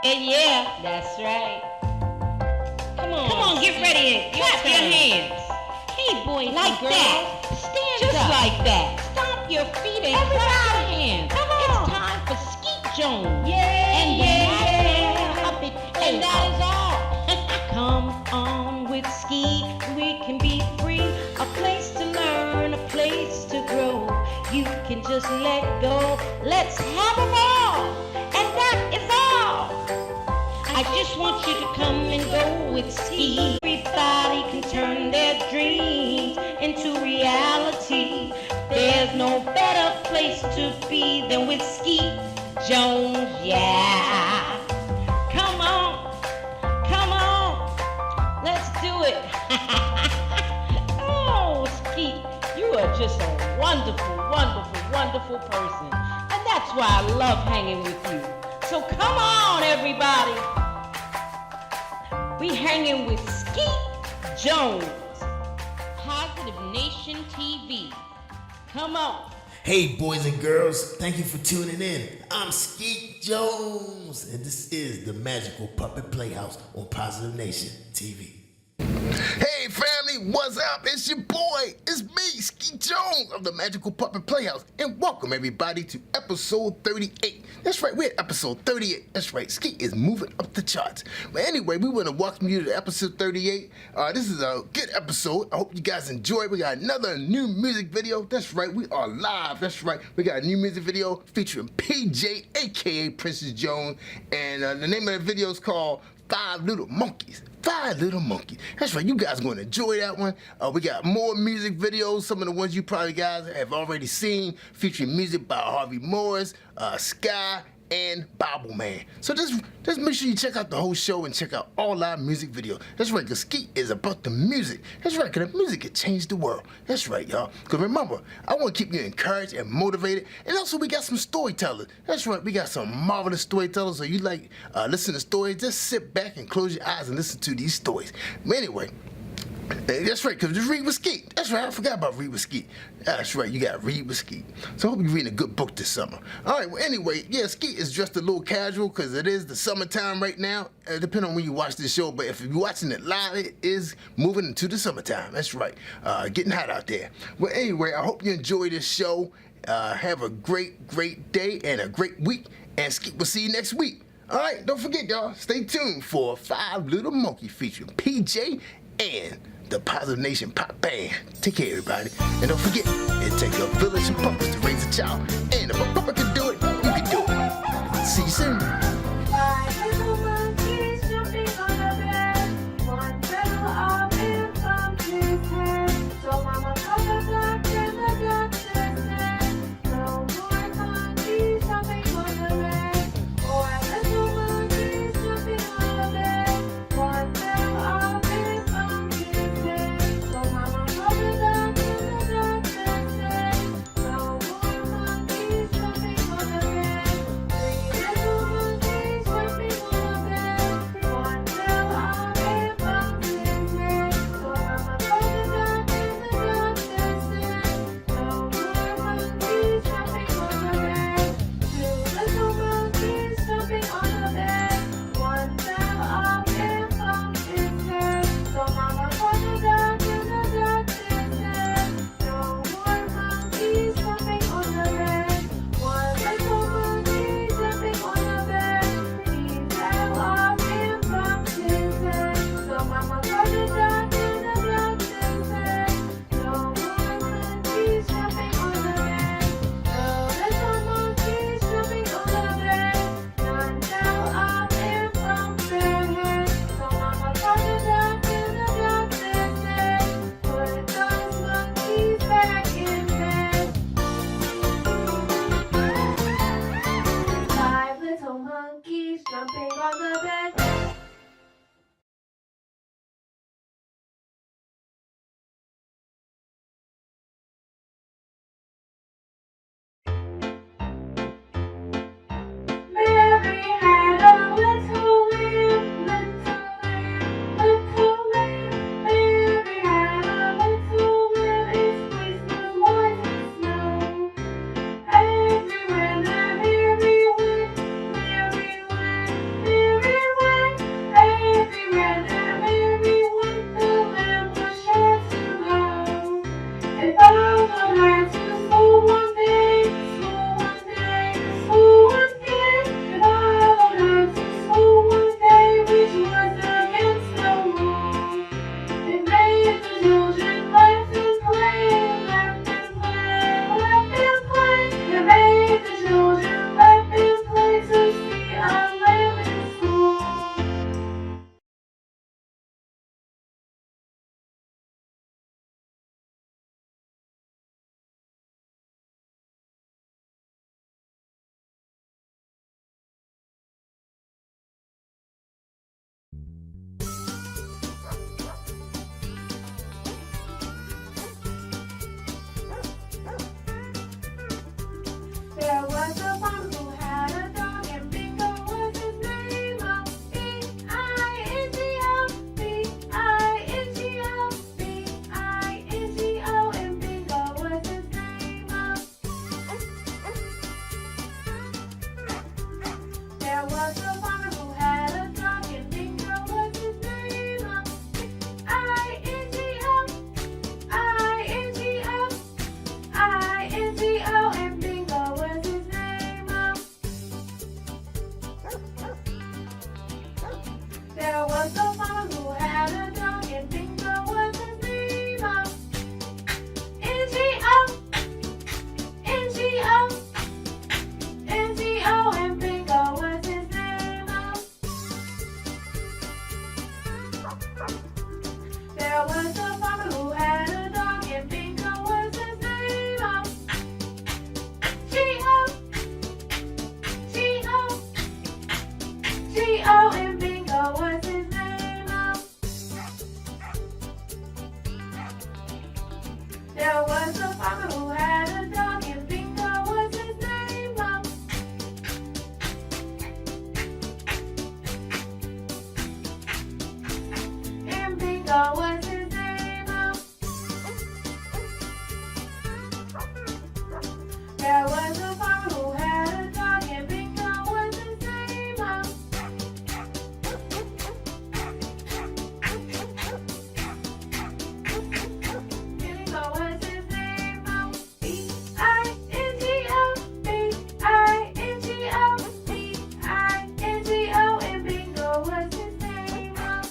And yeah, that's right. Come on, get ready and clap your hands. Hey, boys like and girls. That. Stand just up. Like that. Stomp your feet and clap your hands. Come on. It's time for Skeet Jones. And the puppet. And that is all. Come on with Skeet. We can be free. A place to learn, a place to grow. You can just let go. Let's have a ball. And that is all. I just want you to come and go with Skeet. Everybody can turn their dreams into reality. There's no better place to be than with Skeet Jones, yeah. Come on, let's do it. Oh, Skeet, you are just a wonderful, wonderful, wonderful person. And that's why I love hanging with you. So come on, everybody. We hanging with Skeet Jones, Positive Nation TV. Come on. Hey, boys and girls, thank you for tuning in. I'm Skeet Jones, and this is the Magical Puppet Playhouse on Positive Nation TV. Hey family, what's up? It's your boy, it's me, Skeet Jones of the Magical Puppet Playhouse, and welcome everybody to episode 38. That's right, we're at episode 38. That's right, Skeet is moving up the charts. But anyway, we want to welcome you to episode 38. This is a good episode. I hope you guys enjoy. We got another new music video. That's right, we are live. That's right, we got a new music video featuring PJ, aka Princess Jones, and the name of the video is called Five Little Monkeys. Five Little Monkeys. That's right, you guys are going to enjoy that one. We got more music videos, some of the ones you probably guys have already seen, featuring music by Harvey Morris, Sky, and Bible Man. So just make sure you check out the whole show and check out all our music videos. That's right, because Skeet is about the music. That's right, because the music can change the world. That's right, y'all. Because remember, I want to keep you encouraged and motivated. And also, we got some storytellers. That's right, we got some marvelous storytellers. So you like listen to stories, just sit back and close your eyes and listen to these stories. But anyway, that's right, because just read with Skeet. That's right, I forgot about read with Skeet. That's right, you got to read with Skeet. So I hope you're reading a good book this summer. All right, well, anyway, yeah, Skeet is dressed a little casual because it is the summertime right now, depending on when you watch this show. But if you're watching it live, it is moving into the summertime. That's right, getting hot out there. Well, anyway, I hope you enjoy this show. Have a great, great day and a great week. And Skeet will see you next week. All right, don't forget, y'all, stay tuned for Five Little Monkeys featuring PJ and the Positive Nation Pop Band. Take care, everybody. And don't forget, it takes a village of puppets to raise a child. And if a puppet can do it, you can do it. See you soon. Five little monkeys jumping on a bed. One fell off and bumped his head. So Mama called the doctor and the doctor said, no more monkeys jumping on the bed. Four little monkeys jumping on the bed. One fell off and bumped his head. So Mama called the doctor and the doctor said, no more monkeys jumping on the bed. Three little monkeys There was a farmer who had a dog, and Bingo was his name. Oh, G-O, G-O, G-O, and Bingo was his name. Oh, there was a farmer who had a dog, and Bingo was his name. Oh, and Bingo was his name. Oh, there was a farmer who had a dog, and Bingo was his name. Oh, Bingo was his name. Oh, B-I-N-G-O, B-I-N-G-O, B-I-N-G-O, and Bingo was his name. Oh,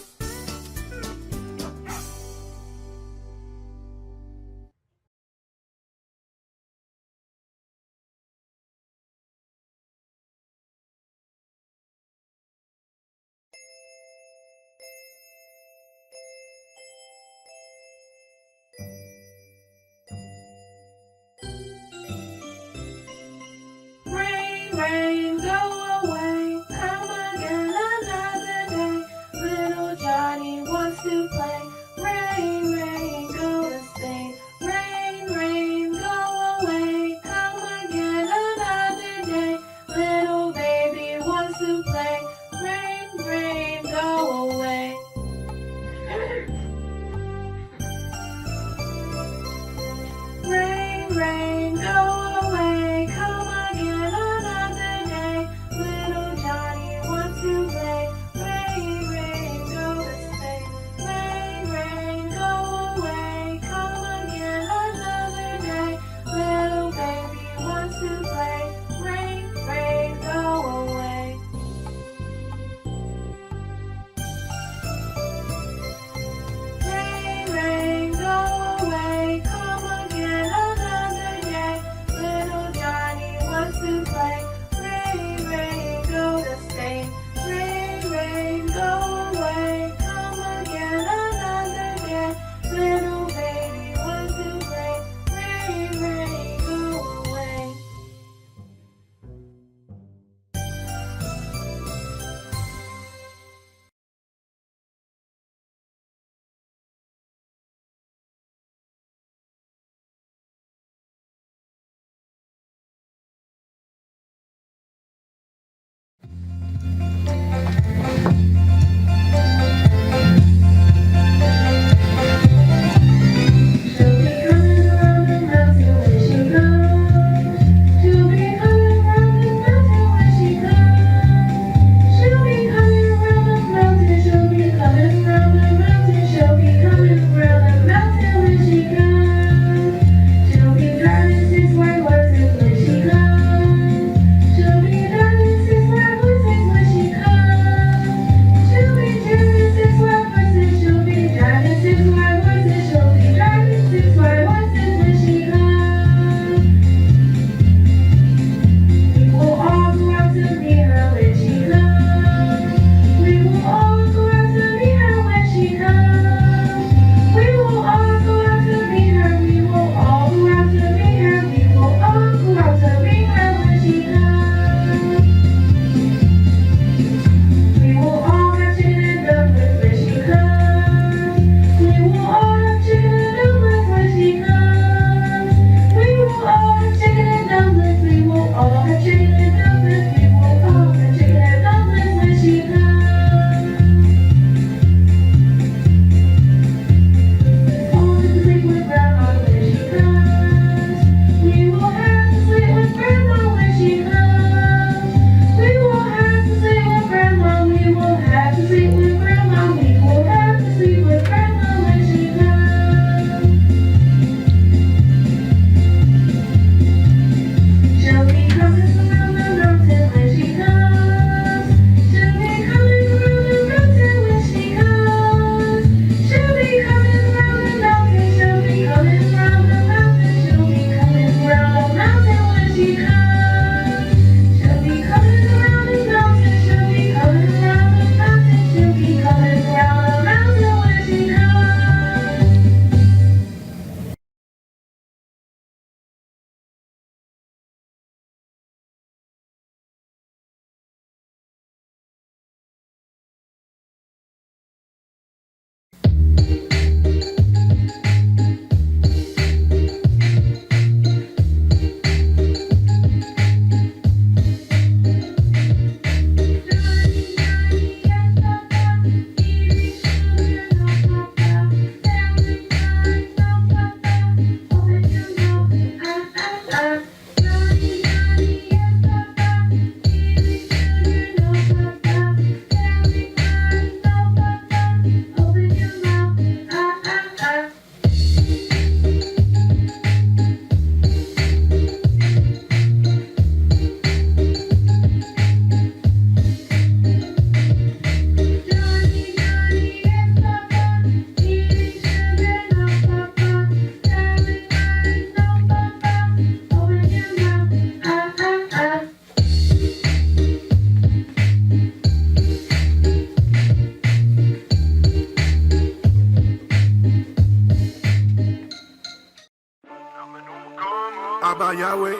Ah, Yahweh,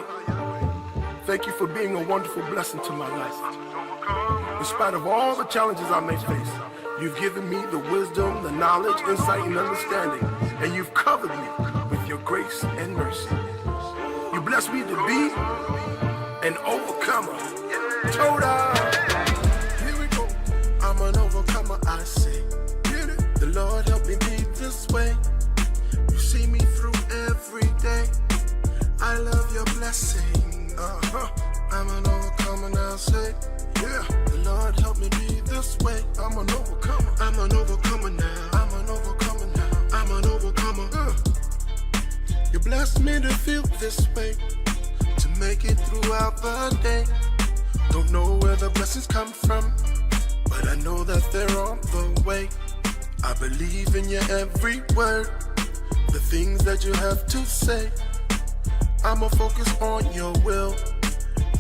thank you for being a wonderful blessing to my life. In spite of all the challenges I may face, you've given me the wisdom, the knowledge, insight, and understanding, and you've covered me with your grace and mercy. You blessed me to be an overcomer. Toda. Here we go. I'm an overcomer, I say. The Lord help me be this way. You see me through every day. I love your blessing. I'm an overcomer now, say. Yeah. The Lord help me be this way. I'm an overcomer. I'm an overcomer now. I'm an overcomer now. I'm an overcomer. You blessed me to feel this way, to make it throughout the day. Don't know where the blessings come from, but I know that they're on the way. I believe in your every word, the things that you have to say. I'ma focus on your will.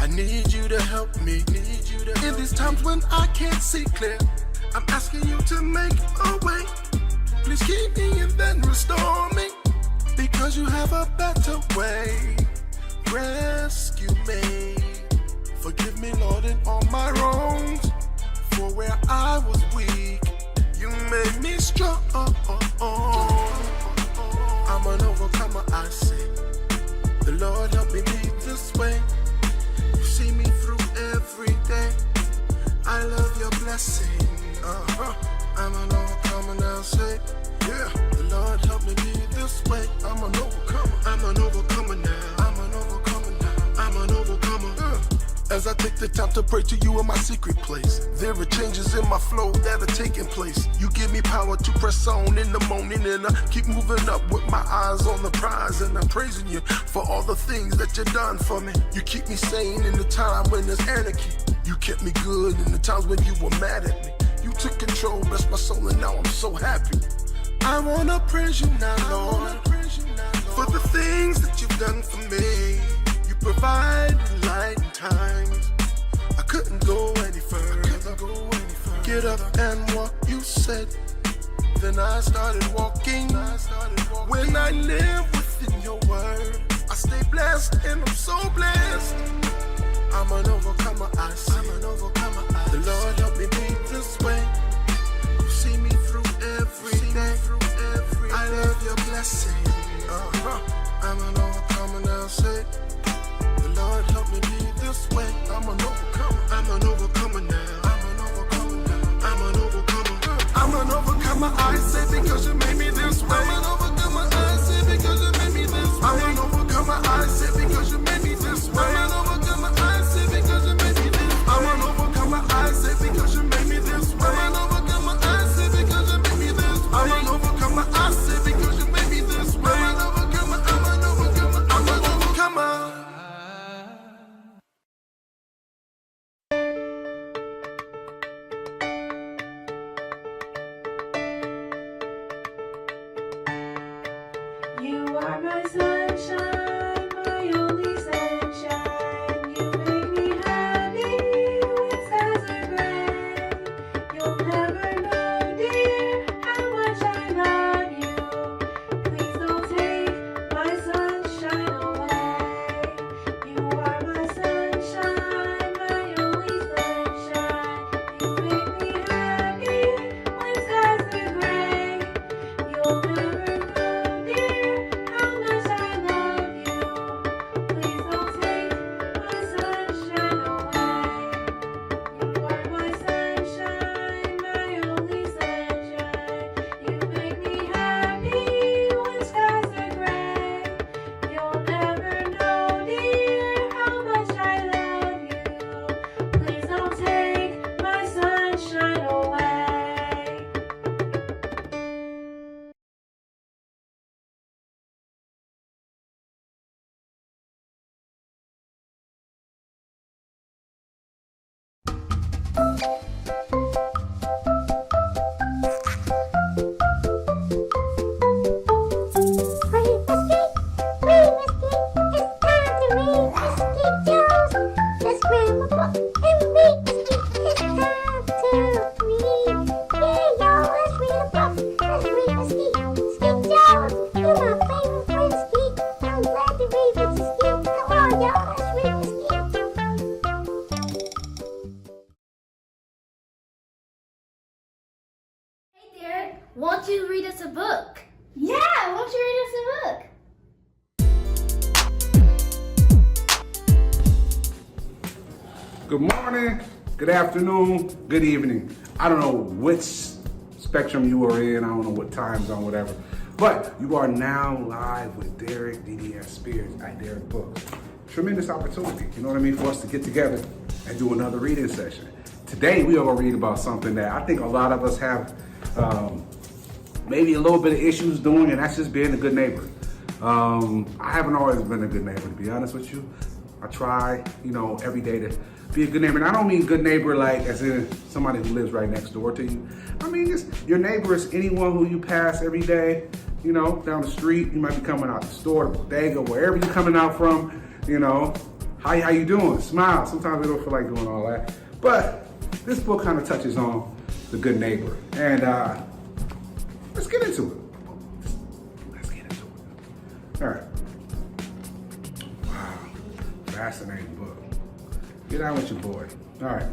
I need you to help me. In these times when I can't see clear, I'm asking you to make a way. Please keep me and then restore me, because you have a better way. Rescue me. Forgive me, Lord, in all my wrongs. For where I was weak, you made me strong. I'm an overcomer, I say. The Lord help me be this way. You see me through every day. I love your blessing. I'm an overcomer now, say. Yeah. The Lord help me be this way. I'm an overcomer. I'm an overcomer now. I'm an overcomer now. I'm an overcomer. As I take the time to pray to you in my secret place, there are changes in my flow that are taking place. You give me power to press on in the morning, and I keep moving up with my eyes on the prize. And I'm praising you for all the things that you've done for me. You keep me sane in the time when there's anarchy. You kept me good in the times when you were mad at me. You took control, blessed my soul, and now I'm so happy. I wanna praise you now, Lord, for the things that you've done for me. You provide light in times I couldn't go any further. Get up and walk, you said. Then I started walking. When I live within your word, I stay blessed and I'm so blessed. I'm an overcomer, I say. I'm an overcomer, the Lord help me be this way. You see me through every day. I love your blessing. I'm an overcomer now, say. The Lord help me be this way. I'm an overcomer. I'm an overcomer now. I'm an overcomer now. I'm an overcomer. I'm an overcomer, I say, because you made me this way. I'm an overcomer, I say, because you made me this way. I'm an overcomer, I say, because you made me this way. I'm an overcomer, I say, because you made me this way. I'm an overcomer, I say, because you made me this way. I'm an overcomer, I say, because you made me this way. I'm an overcomer, I say, because you made me this way. I'm an overcomer, I'm an overcomer, I'm an overcomer. You are my sunshine, my only sunshine. You make me happy when skies are gray. You'll never know, dear, how much I love you. Please don't take my sunshine away. You are my sunshine, my only sunshine. You make me happy when skies are gray. You'll never know, dear, how much I won't you read us a book? Yeah, won't you read us a book? Good morning, good afternoon, good evening. I don't know which spectrum you are in. I don't know what time zone, whatever. But you are now live with Derek DDS Spears at Derek Books. Tremendous opportunity, you know what I mean, for us to get together and do another reading session. Today we are going to read about something that I think a lot of us have maybe a little bit of issues doing, and that's just being a good neighbor. I haven't always been a good neighbor, to be honest with you. I try, every day to be a good neighbor. And I don't mean good neighbor like as in somebody who lives right next door to you. I mean just your neighbor is anyone who you pass every day, down the street. You might be coming out the store, the bodega, wherever you're coming out from, how you doing? Smile. Sometimes we don't feel like doing all that. But this book kind of touches on the good neighbor. And let's get into it. All right. Wow. Fascinating book. Get on with your boy. All right.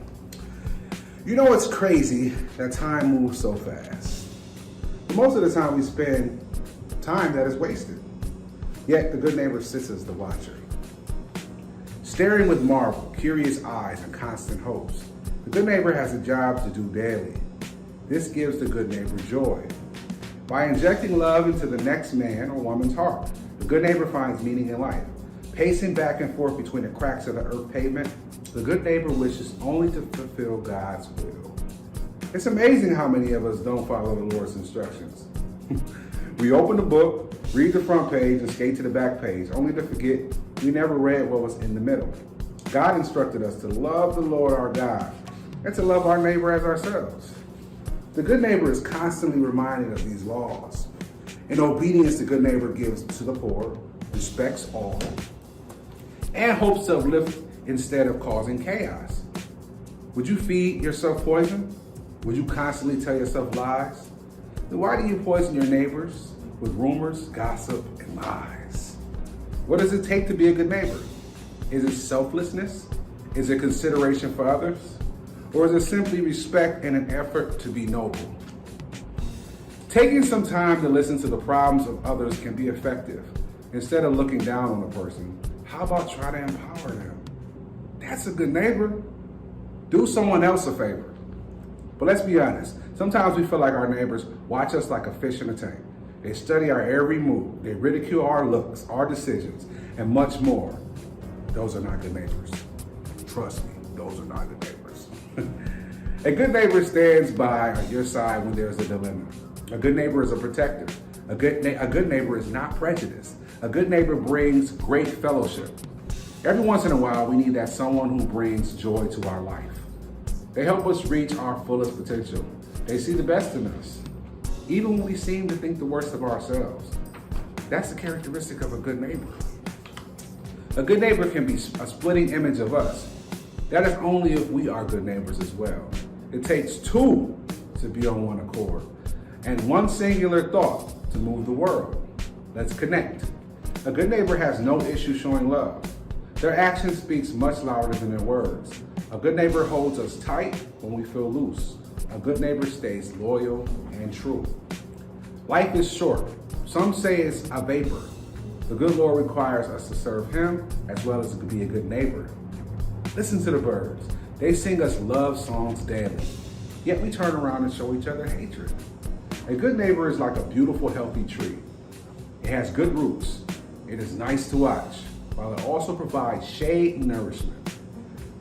It's crazy that time moves so fast. But most of the time we spend time that is wasted. Yet the good neighbor sits as the watcher. Staring with marvel, curious eyes, and constant hopes, the good neighbor has a job to do daily. This gives the good neighbor joy. By injecting love into the next man or woman's heart, the good neighbor finds meaning in life. Pacing back and forth between the cracks of the earth pavement, the good neighbor wishes only to fulfill God's will. It's amazing how many of us don't follow the Lord's instructions. We open the book, read the front page, and skate to the back page, only to forget we never read what was in the middle. God instructed us to love the Lord our God and to love our neighbor as ourselves. The good neighbor is constantly reminded of these laws. In obedience, the good neighbor gives to the poor, respects all, and hopes to uplift instead of causing chaos. Would you feed yourself poison? Would you constantly tell yourself lies? Then why do you poison your neighbors with rumors, gossip, and lies? What does it take to be a good neighbor? Is it selflessness? Is it consideration for others? Or is it simply respect and an effort to be noble? Taking some time to listen to the problems of others can be effective. Instead of looking down on a person, how about try to empower them? That's a good neighbor. Do someone else a favor. But let's be honest, sometimes we feel like our neighbors watch us like a fish in a tank. They study our every move. They ridicule our looks, our decisions, and much more. Those are not good neighbors. Trust me, those are not good neighbors. A good neighbor stands by on your side when there's a dilemma. A good neighbor is a protector. A good neighbor is not prejudiced. A good neighbor brings great fellowship. Every once in a while, we need that someone who brings joy to our life. They help us reach our fullest potential. They see the best in us, even when we seem to think the worst of ourselves. That's the characteristic of a good neighbor. A good neighbor can be a splitting image of us. That is only if we are good neighbors as well. It takes two to be on one accord, and one singular thought to move the world. Let's connect. A good neighbor has no issue showing love. Their action speaks much louder than their words. A good neighbor holds us tight when we feel loose. A good neighbor stays loyal and true. Life is short. Some say it's a vapor. The good Lord requires us to serve Him as well as to be a good neighbor. Listen to the birds. They sing us love songs daily. Yet we turn around and show each other hatred. A good neighbor is like a beautiful, healthy tree. It has good roots. It is nice to watch, while it also provides shade and nourishment.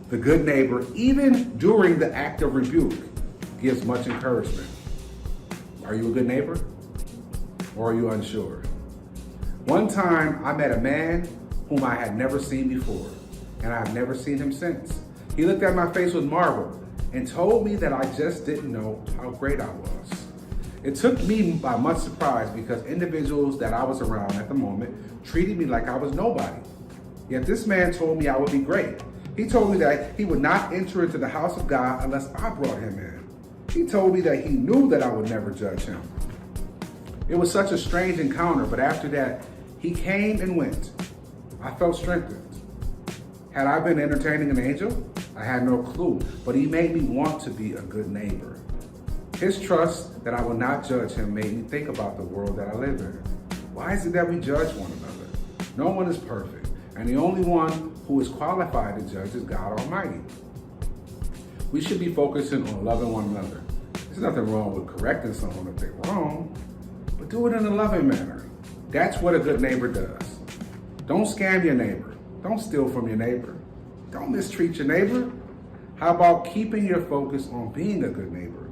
The good neighbor, even during the act of rebuke, gives much encouragement. Are you a good neighbor? Or are you unsure? One time, I met a man whom I had never seen before, and I have never seen him since. He looked at my face with marvel and told me that I just didn't know how great I was. It took me by much surprise because individuals that I was around at the moment treated me like I was nobody. Yet this man told me I would be great. He told me that he would not enter into the house of God unless I brought him in. He told me that he knew that I would never judge him. It was such a strange encounter, but after that, he came and went. I felt strengthened. Had I been entertaining an angel? I had no clue, but he made me want to be a good neighbor. His trust that I will not judge him made me think about the world that I live in. Why is it that we judge one another? No one is perfect, and the only one who is qualified to judge is God Almighty. We should be focusing on loving one another. There's nothing wrong with correcting someone if they're wrong, but do it in a loving manner. That's what a good neighbor does. Don't scam your neighbor. Don't steal from your neighbor. Don't mistreat your neighbor. How about keeping your focus on being a good neighbor?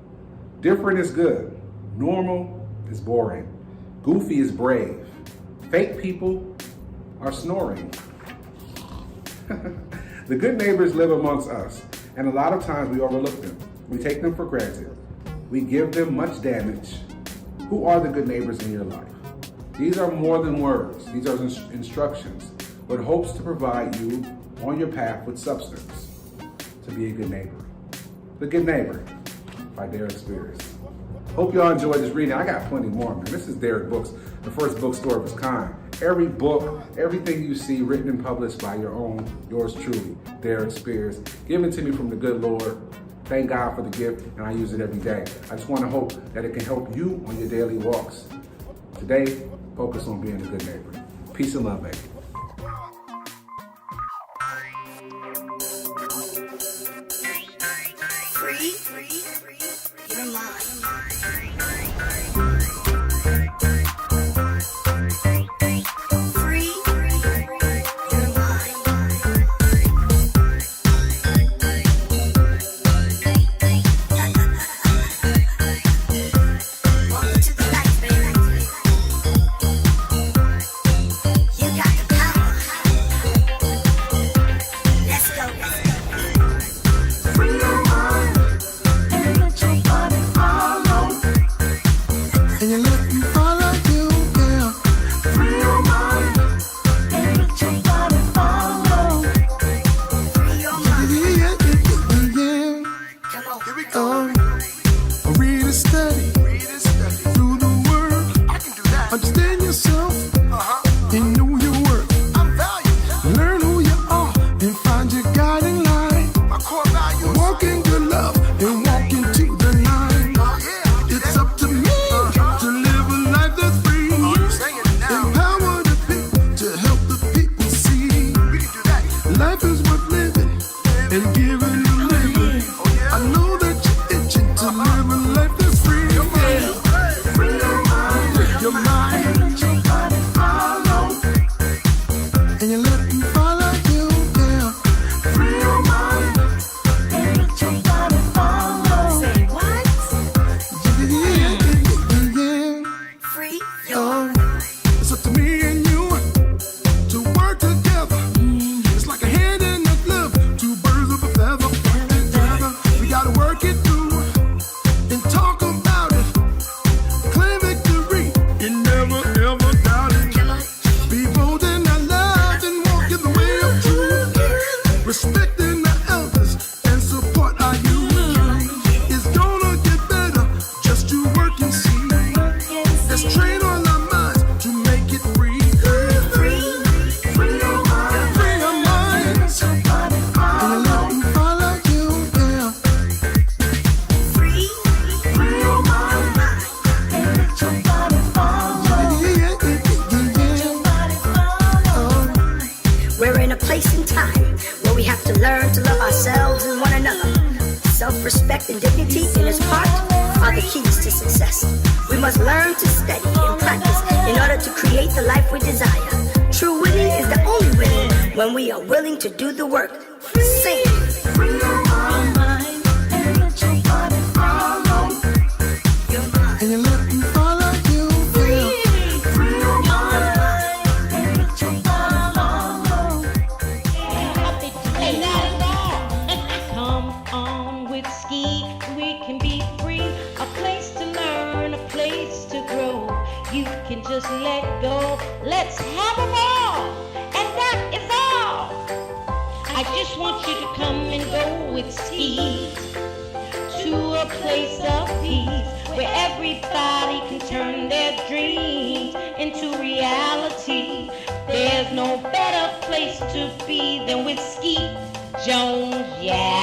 Different is good. Normal is boring. Goofy is brave. Fake people are snoring. The good neighbors live amongst us, and a lot of times we overlook them. We take them for granted. We give them much damage. Who are the good neighbors in your life? These are more than words. These are instructions with hopes to provide you on your path with substance to be a good neighbor. The Good Neighbor by Derek Spears. Hope y'all enjoyed this reading. I got plenty more, man. This is Derek Books, the first bookstore of its kind. Every book, everything you see written and published by yours truly, Derek Spears, given to me from the good Lord. Thank God for the gift, and I use it every day. I just want to hope that it can help you on your daily walks. Today, focus on being a good neighbor. Peace and love, baby. You're mine. Self-respect and dignity in its part are the keys to success. We must learn to study and practice in order to create the life we desire. True winning is the only winning when we are willing to do the work. Sing. Free your mind and let your body follow. Your mind. And you let me follow you. Free your mind and let your body follow. Hey, not at all. Come on with Skeet, we can be free. A place to learn, a place to grow. You can just let go. Let's have a ball, and that is all. I just want you to come and go with Skeet to a place of peace where everybody can turn their dreams into reality. There's no better place to be than with Skeet Jones, yeah.